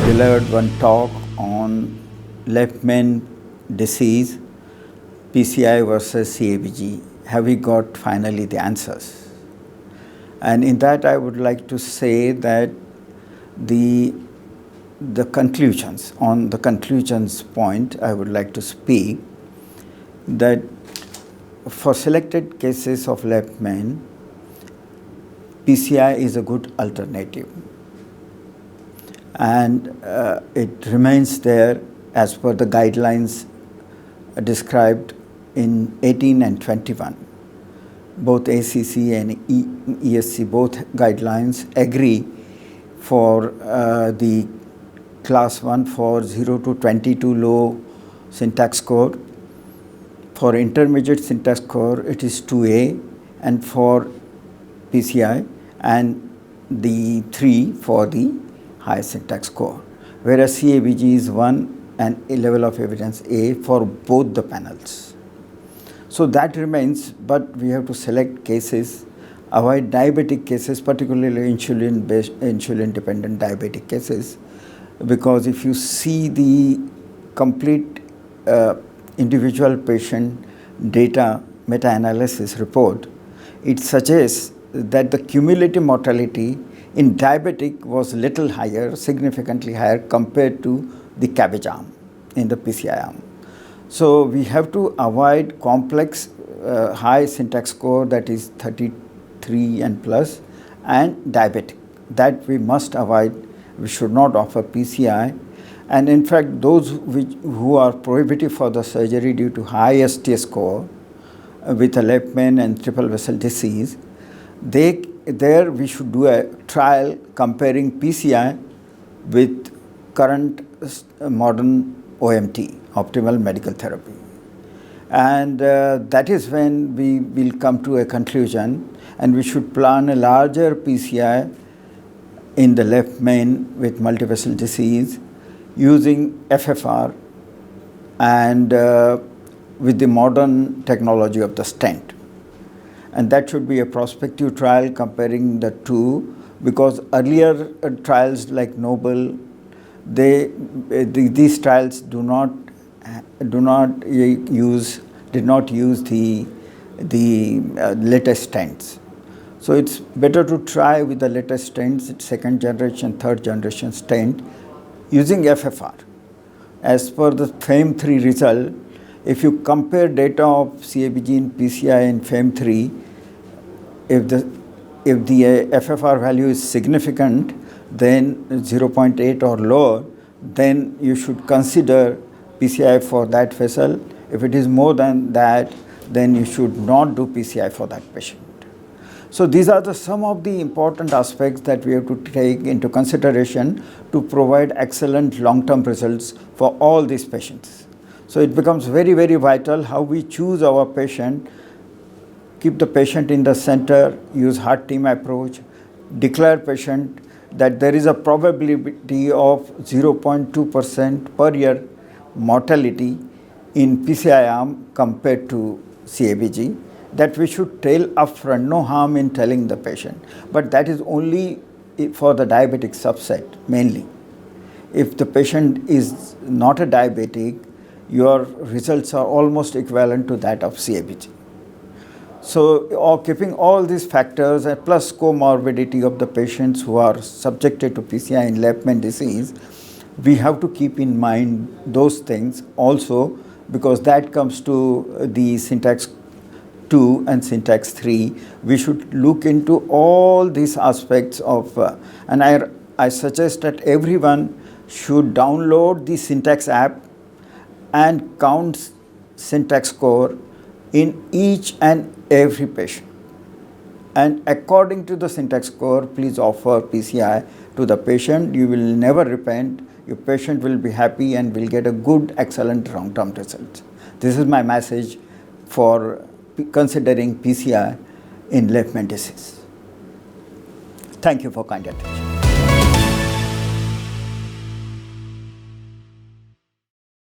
delivered one talk on left main disease, PCI versus CABG. Have we got finally the answers? And in that I would like to say that the conclusions, on the conclusions point I would like to speak that for selected cases of left main, PCI is a good alternative. And it remains there as per the guidelines described in 18 and 21. Both ACC and ESC, both guidelines agree for the class 1 for 0 to 22 low syntax score. For intermediate syntax score, it is 2A, and for PCI, and the 3 for the high syntax score, whereas CABG is 1 and a level of evidence A for both the panels. So that remains, but we have to select cases, avoid diabetic cases, particularly insulin-dependent diabetic cases, because if you see the complete individual patient data meta-analysis report, it suggests that the cumulative mortality in diabetic was little higher, significantly higher compared to the CABG arm in the PCI arm. So we have to avoid complex high syntax score, that is 33 and plus, and diabetic. That we must avoid. We should not offer PCI. And in fact, those who are prohibitive for the surgery due to high ST score with a left main and triple vessel disease, there we should do a trial comparing PCI with current modern OMT, optimal medical therapy. And that is when we will come to a conclusion, and we should plan a larger PCI in the left main with multivessel disease using FFR and with the modern technology of the stent. And that should be a prospective trial comparing the two, because earlier trials like Noble, these trials did not use the latest stents. So it's better to try with the latest stents, second generation, third generation stent using FFR. As per the FAME3 result, if you compare data of CABG and PCI in FAME3, if the FFR value is significant, then 0.8 or lower, then you should consider PCI for that vessel. If it is more than that, then you should not do PCI for that patient. So these are some of the important aspects that we have to take into consideration to provide excellent long-term results for all these patients. So it becomes very, very vital how we choose our patient, keep the patient in the center, use heart team approach, declare patient that there is a probability of 0.2% per year mortality in PCI arm compared to CABG, that we should tell upfront, no harm in telling the patient. But that is only for the diabetic subset mainly. If the patient is not a diabetic, your results are almost equivalent to that of CABG. So keeping all these factors and plus comorbidity of the patients who are subjected to PCI in left main disease, we have to keep in mind those things also, because that comes to the syntax 2 and syntax 3. We should look into all these aspects of, and I suggest that everyone should download the syntax app and count syntax score in each and every patient. And according to the syntax score, please offer PCI to the patient. You will never repent. Your patient will be happy and will get a good, excellent long-term result. This is my message for considering PCI in left main disease. Thank you for kind attention.